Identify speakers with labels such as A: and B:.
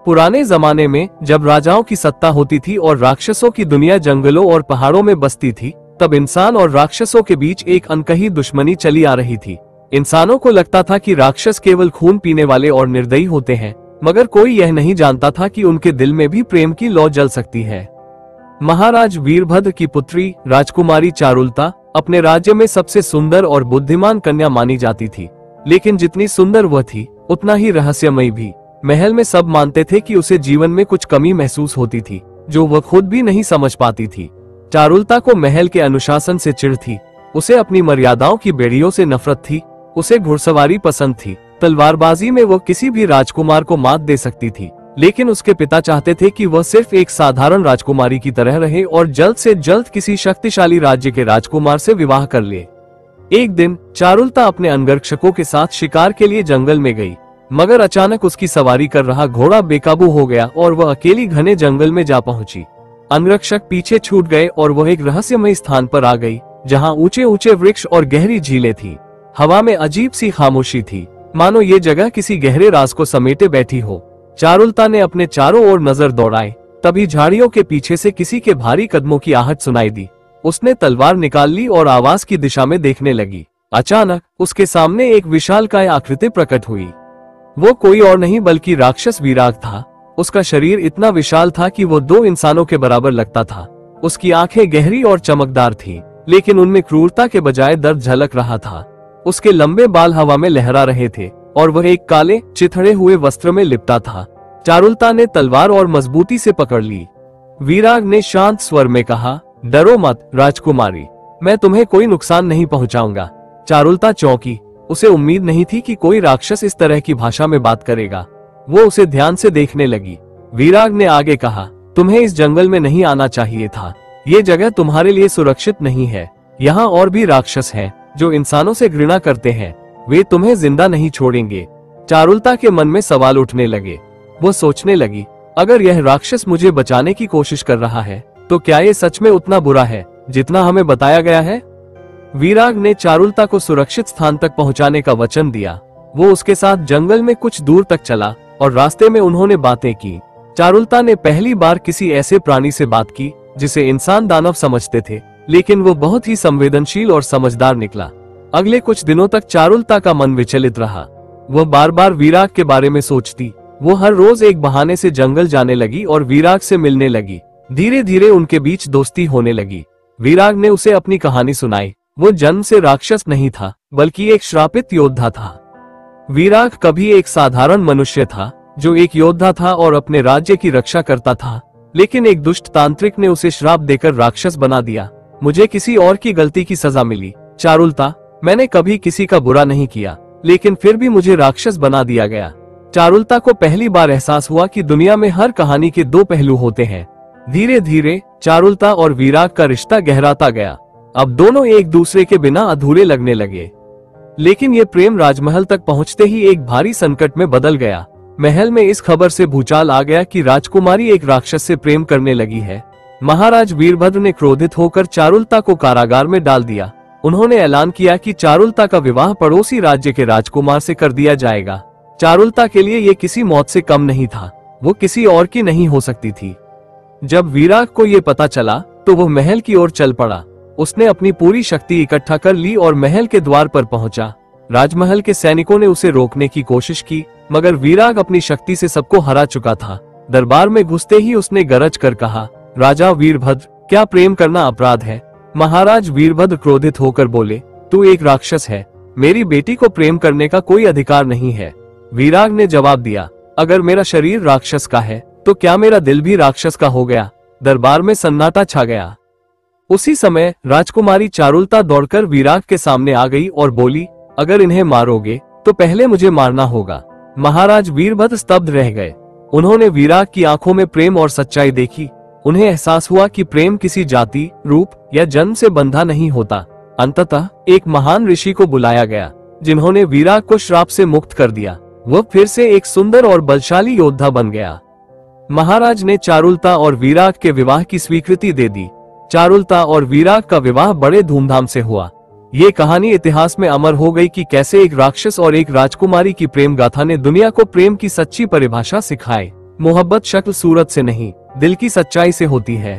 A: पुराने जमाने में जब राजाओं की सत्ता होती थी और राक्षसों की दुनिया जंगलों और पहाड़ों में बसती थी, तब इंसान और राक्षसों के बीच एक अनकही दुश्मनी चली आ रही थी। इंसानों को लगता था कि राक्षस केवल खून पीने वाले और निर्दयी होते हैं, मगर कोई यह नहीं जानता था कि उनके दिल में भी प्रेम की लौ जल सकती है। महाराज वीरभद्र की पुत्री राजकुमारी चारुलता अपने राज्य में सबसे सुंदर और बुद्धिमान कन्या मानी जाती थी, लेकिन जितनी सुंदर वह थी उतना ही रहस्यमयी भी। महल में सब मानते थे कि उसे जीवन में कुछ कमी महसूस होती थी जो वह खुद भी नहीं समझ पाती थी। चारुलता को महल के अनुशासन से चिढ़ थी, उसे अपनी मर्यादाओं की बेड़ियों से नफरत थी। उसे घुड़सवारी पसंद थी, तलवारबाजी में वह किसी भी राजकुमार को मात दे सकती थी, लेकिन उसके पिता चाहते थे कि वह सिर्फ एक साधारण राजकुमारी की तरह रहे और जल्द से जल्द किसी शक्तिशाली राज्य के राजकुमार से विवाह कर ले। एक दिन चारुलता अपने अंगरक्षकों के साथ शिकार के लिए जंगल में गई, मगर अचानक उसकी सवारी कर रहा घोड़ा बेकाबू हो गया और वह अकेली घने जंगल में जा पहुंची। अंगरक्षक पीछे छूट गए और वह एक रहस्यमय स्थान पर आ गई, जहां ऊंचे ऊंचे वृक्ष और गहरी झीलें थी। हवा में अजीब सी खामोशी थी, मानो ये जगह किसी गहरे राज को समेटे बैठी हो। चारुलता ने अपने चारों ओर नजर दौड़ाई, तभी झाड़ियों के पीछे से किसी के भारी कदमों की आहट सुनाई दी। उसने तलवार निकाल ली और आवाज की दिशा में देखने लगी। अचानक उसके सामने एक विशालकाय आकृति प्रकट हुई। वो कोई और नहीं बल्कि राक्षस वीराग था। उसका शरीर इतना विशाल था कि वो दो इंसानों के बराबर लगता था। उसकी आंखें गहरी और चमकदार थीं, लेकिन उनमें क्रूरता के बजाय दर्द झलक रहा था। उसके लंबे बाल हवा में लहरा रहे थे और वह एक काले चिथड़े हुए वस्त्र में लिपटा था। चारुलता ने तलवार और मजबूती से पकड़ ली। वीराग ने शांत स्वर में कहा, डरो मत राजकुमारी, मैं तुम्हें कोई नुकसान नहीं पहुंचाऊंगा। चारुलता चौंकी। उसे उम्मीद नहीं थी कि कोई राक्षस इस तरह की भाषा में बात करेगा। वो उसे ध्यान से देखने लगी। वीराग ने आगे कहा, तुम्हें इस जंगल में नहीं आना चाहिए था। ये जगह तुम्हारे लिए सुरक्षित नहीं है। यहाँ और भी राक्षस हैं जो इंसानों से घृणा करते हैं। वे तुम्हें जिंदा नहीं छोड़ेंगे। चारुलता के मन में सवाल उठने लगे। वो सोचने लगी, अगर यह राक्षस मुझे बचाने की कोशिश कर रहा है तो क्या ये सच में उतना बुरा है जितना हमें बताया गया है? वीराग ने चारुलता को सुरक्षित स्थान तक पहुंचाने का वचन दिया। वो उसके साथ जंगल में कुछ दूर तक चला और रास्ते में उन्होंने बातें की। चारुलता ने पहली बार किसी ऐसे प्राणी से बात की जिसे इंसान दानव समझते थे, लेकिन वो बहुत ही संवेदनशील और समझदार निकला। अगले कुछ दिनों तक चारुलता का मन विचलित रहा। वह बार बार वीराग के बारे में सोचती। वो हर रोज एक बहाने से जंगल जाने लगी और वीराग से मिलने लगी। धीरे धीरे उनके बीच दोस्ती होने लगी। वीराग ने उसे अपनी कहानी सुनाई। वो जन्म से राक्षस नहीं था, बल्कि एक श्रापित योद्धा था। वीराग कभी एक साधारण मनुष्य था जो एक योद्धा था और अपने राज्य की रक्षा करता था, लेकिन एक दुष्ट तांत्रिक ने उसे श्राप देकर राक्षस बना दिया। मुझे किसी और की गलती की सजा मिली चारुलता। मैंने कभी किसी का बुरा नहीं किया, लेकिन फिर भी मुझे राक्षस बना दिया गया। चारुलता को पहली बार एहसास हुआ कि दुनिया में हर कहानी के दो पहलू होते हैं। धीरे धीरे चारुलता और वीराग का रिश्ता गहराता गया। अब दोनों एक दूसरे के बिना अधूरे लगने लगे। लेकिन ये प्रेम राजमहल तक पहुंचते ही एक भारी संकट में बदल गया। महल में इस खबर से भूचाल आ गया कि राजकुमारी एक राक्षस से प्रेम करने लगी है। महाराज वीरभद्र ने क्रोधित होकर चारुलता को कारागार में डाल दिया। उन्होंने ऐलान किया कि चारुलता का विवाह पड़ोसी राज्य के राजकुमार से कर दिया जाएगा। चारुलता के लिए ये किसी मौत से कम नहीं था। वो किसी और की नहीं हो सकती थी। जब वीराग को ये पता चला तो वो महल की ओर चल पड़ा। उसने अपनी पूरी शक्ति इकट्ठा कर ली और महल के द्वार पर पहुंचा। राजमहल के सैनिकों ने उसे रोकने की कोशिश की, मगर वीराग अपनी शक्ति से सबको हरा चुका था। दरबार में घुसते ही उसने गरज कर कहा, राजा वीरभद्र, क्या प्रेम करना अपराध है? महाराज वीरभद्र क्रोधित होकर बोले, तू एक राक्षस है। मेरी बेटी को प्रेम करने का कोई अधिकार नहीं है। वीराग ने जवाब दिया, अगर मेरा शरीर राक्षस का है तो क्या मेरा दिल भी राक्षस का हो गया? दरबार में सन्नाटा छा गया। उसी समय राजकुमारी चारुलता दौड़कर वीराग के सामने आ गई और बोली, अगर इन्हें मारोगे तो पहले मुझे मारना होगा। महाराज वीरभद्र स्तब्ध रह गए। उन्होंने वीराग की आंखों में प्रेम और सच्चाई देखी। उन्हें एहसास हुआ कि प्रेम किसी जाति, रूप या जन्म से बंधा नहीं होता। अंततः एक महान ऋषि को बुलाया गया, जिन्होंने वीराग को श्राप से मुक्त कर दिया। वह फिर से एक सुंदर और बलशाली योद्धा बन गया। महाराज ने चारुलता और वीराग के विवाह की स्वीकृति दे दी। चारुलता और वीराग का विवाह बड़े धूमधाम से हुआ। ये कहानी इतिहास में अमर हो गई कि कैसे एक राक्षस और एक राजकुमारी की प्रेम गाथा ने दुनिया को प्रेम की सच्ची परिभाषा सिखाई। मोहब्बत शक्ल सूरत से नहीं, दिल की सच्चाई से होती है।